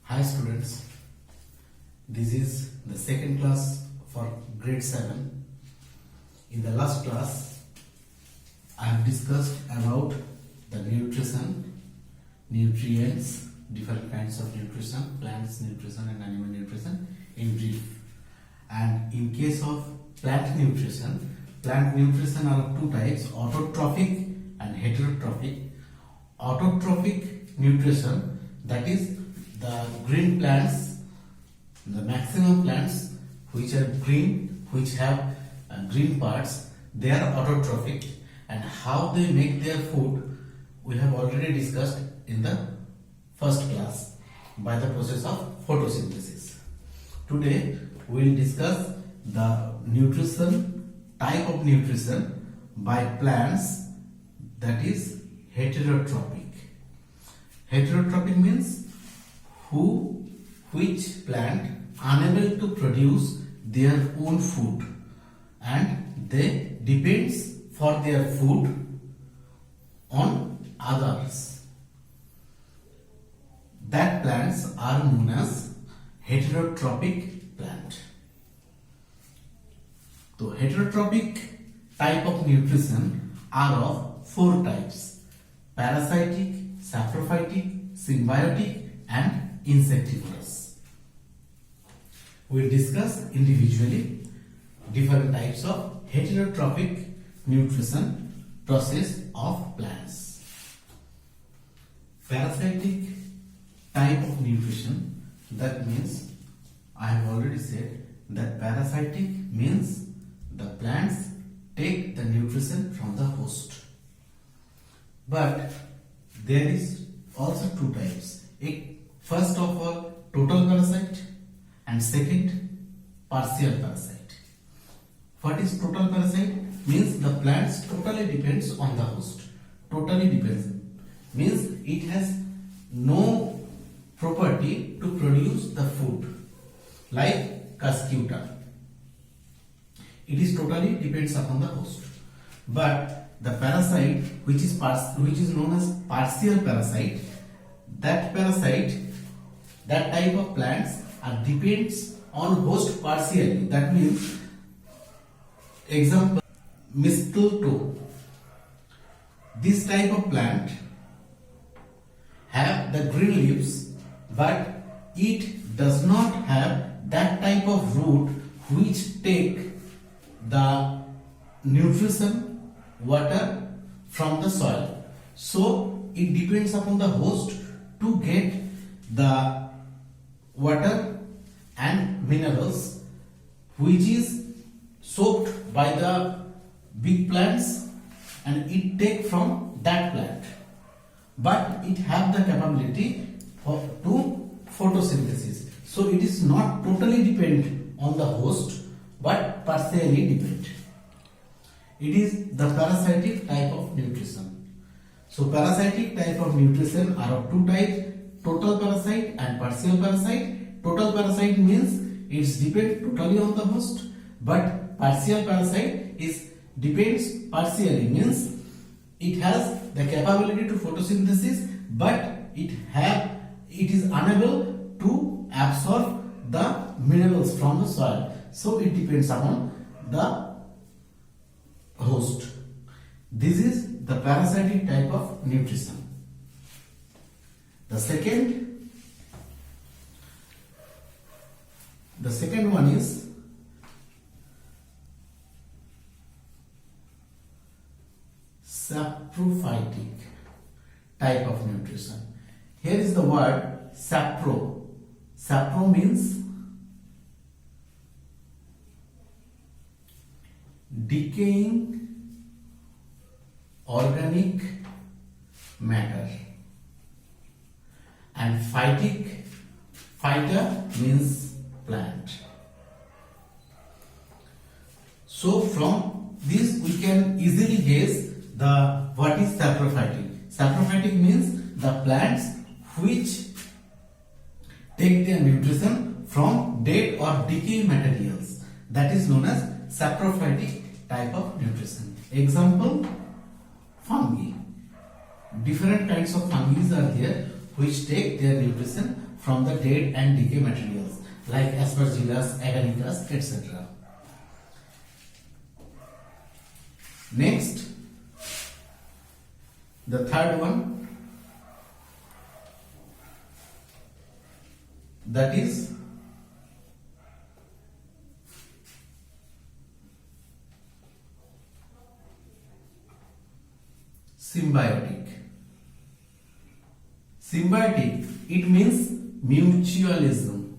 Hi students, this is the second class for grade 7. In the last class, I have discussed about the nutrition, nutrients, different kinds of nutrition, plants nutrition and animal nutrition in brief. And in case of plant nutrition are two types, autotrophic and heterotrophic. Autotrophic nutrition, that is the green plants, the maximum plants which are green, which have green parts, they are autotrophic, and how they make their food we have already discussed in the first class by the process of photosynthesis. Today we will discuss the nutrition, type of nutrition by plants, that is heterotrophic. Heterotrophic means which plant unable to produce their own food and they depends for their food on others. That plants are known as heterotrophic plant. So heterotrophic type of nutrition are of four types: parasitic, saprophytic, symbiotic and insectivorous. We will discuss individually different types of heterotrophic nutrition process of plants. Parasitic type of nutrition, that means I have already said that parasitic means the plants take the nutrition from the host. But there is also two types. First of all, total parasite, and second, partial parasite. What is total parasite? Means the plants totally depends on the host. Totally depends means it has no property to produce the food, like cuscuta. It is totally depends upon the host. But the parasite which is known as partial parasite, that type of plants depends on host partially. That means, example, Mistletoe. This type of plant have the green leaves, but it does not have that type of root which take the nutrition, water from the soil. So it depends upon the host to get the water and minerals which is soaked by the big plants, and it take from that plant. But it have the capability to photosynthesis. So it is not totally depend on the host, but partially depend. It is the parasitic type of nutrition. So parasitic type of nutrition are of two types: total parasite and partial parasite. Total parasite means it depends totally on the host, but partial parasite depends partially, means it has the capability to photosynthesis, but it is unable to absorb the minerals from the soil. So it depends upon the host. This is the parasitic type of nutrition. The second one is saprophytic type of nutrition. Here is the word sapro. Sapro means decaying organic matter, and phyta means plant. So from this we can easily guess what is saprophytic. Saprophytic means the plants which take their nutrition from dead or decaying materials. That is known as saprophytic type of nutrition. Example, fungi. Different kinds of fungi are there which take their nutrition from the dead and decay materials like aspergillus, agaricus, etc. Next, the third one, that is symbiotic. Symbiotic, it means mutualism.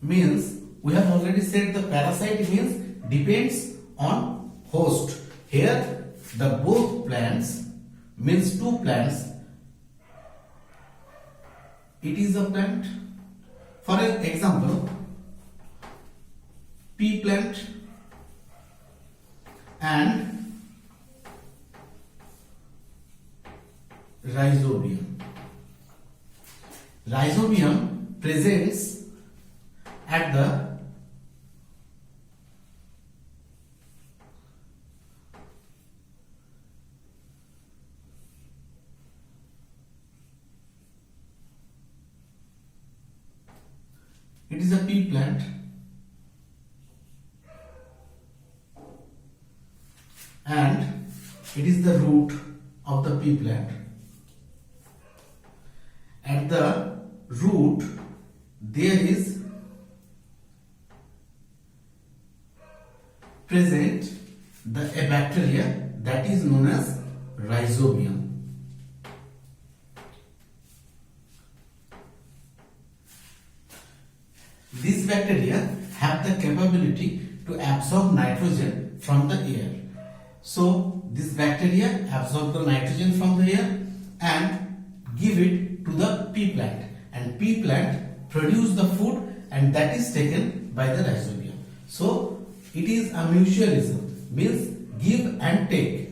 Means we have already said the parasite means depends on host. Here the both plants means two plants. It is a plant. For example, pea plant and rhizobium. Rhizobium presents at the it is a pea plant and it is the root of the pea plant. At the root there is present a bacteria that is known as rhizobium. These bacteria have the capability to absorb nitrogen from the air. So this bacteria absorb the nitrogen from the air and give it to the pea plant, and pea plant produce the food and that is taken by the rhizobium. So it is a mutualism, means give and take.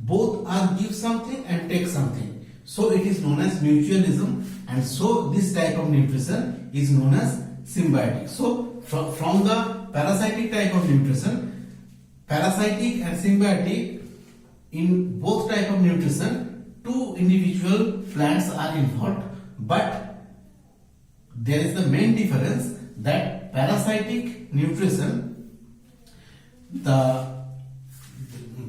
Both are give something and take something. So it is known as mutualism, and so this type of nutrition is known as symbiotic. So from the parasitic type of nutrition, parasitic and symbiotic, in both type of nutrition, two individual plants are involved, but there is the main difference that parasitic nutrition, the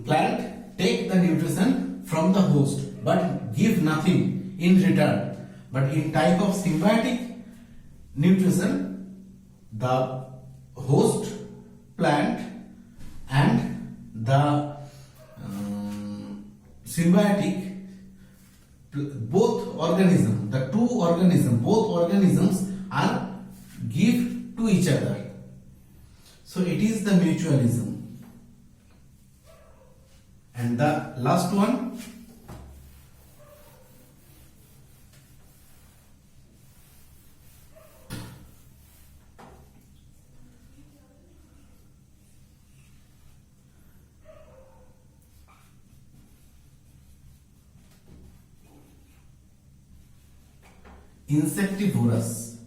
plant take the nutrition from the host but give nothing in return. But in type of symbiotic nutrition, the host plant and the symbiotic, both organisms, the two organisms, both organisms are give to each other. So it is the mutualism. And the last one, insectivorous.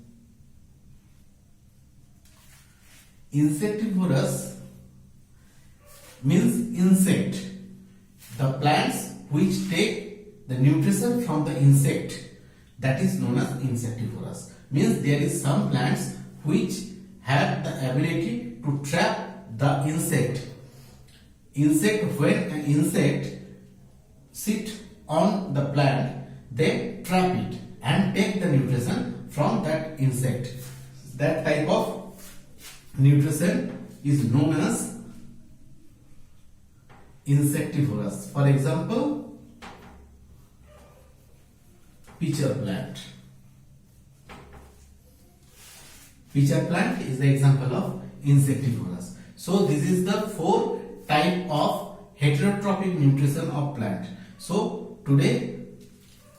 Insectivorous means insect. The plants which take the nutrition from the insect, that is known as insectivorous. Means there is some plants which have the ability to trap the insect. When an insect sit on the plant, they trap it and take the nutrition from that insect. That type of nutrition is known as insectivorous. For example, pitcher plant. Pitcher plant is the example of insectivorous. So this is the 4 type of heterotrophic nutrition of plant. So today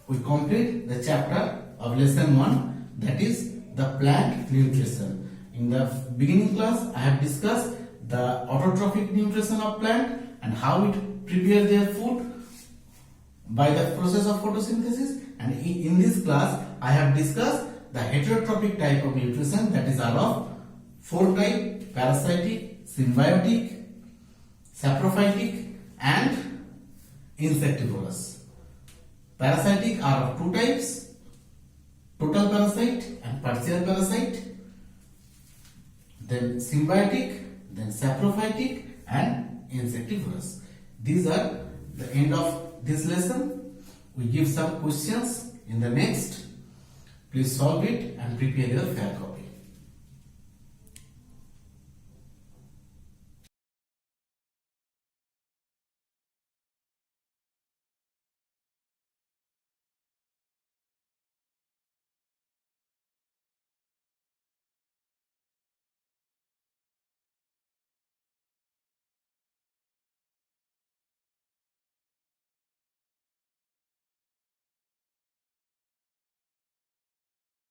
we complete the chapter of lesson 1, that is the plant nutrition. In the beginning class I have discussed the autotrophic nutrition of plant and how it prepare their food by the process of photosynthesis, and in this class I have discussed the heterotrophic type of nutrition, that is are of 4 type: parasitic, symbiotic, saprophytic and insectivorous. Parasitic are of two types, total parasite and partial parasite, then symbiotic, then saprophytic and insectivorous. These are the end of this lesson. We give some questions in the next. Please solve it and prepare your fair copy.